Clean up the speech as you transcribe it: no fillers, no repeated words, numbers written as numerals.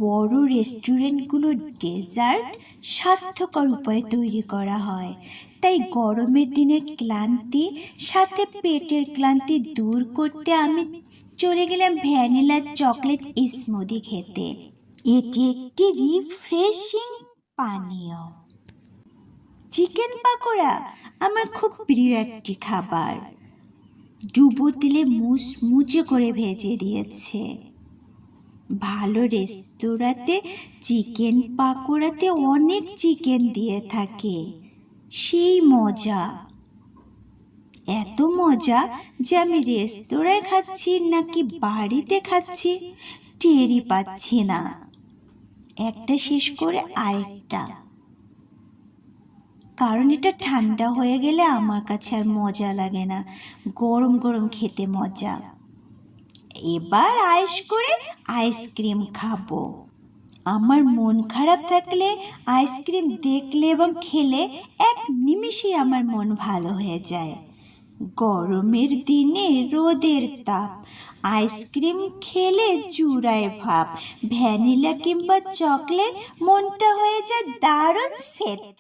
বড় রেস্টুরেন্টগুলোর ডেজার্ট স্বাস্থ্যকর উপায়ে তৈরি করা হয়, তাই গরমের দিনের ক্লান্তি সাথে পেটের ক্লান্তি দূর করতে আমি চলে গেলাম ভ্যানিলা চকলেট স্মুদি খেতে। এটি একটি রিফ্রেশিং পানীয়। চিকেন পাকোড়া আমার খুব প্রিয় একটি খাবার। ডুবো তেলে মুচমুচে করে ভেজে দিয়েছে। ভালো রেস্তোরাঁতে চিকেন পাকোড়াতে অনেক চিকেন দিয়ে থাকে, সেই মজা, এত মজা যে আমি রেস্তোরাঁয় খাচ্ছি নাকি বাড়িতে খাচ্ছি টেরই পাচ্ছি না। একটা শেষ করে আরেকটা, কারণ এটা ঠান্ডা হয়ে গেলে আমার কাছে আর মজা লাগে না, গরম গরম খেতে মজা। এবার আয়েশ করে আইসক্রিম খাবো। আমার মন খারাপ থাকলে আইসক্রিম দেখলে এবং খেলে এক নিমিষে আমার মন ভালো হয়ে যায়। গরমের দিনে রোদের তাপ, আইসক্রিম খেলে জুড়ায় ভাব। ভ্যানিলা কিংবা চকলেট, মনটা হয়ে যায় দারুণ সেট।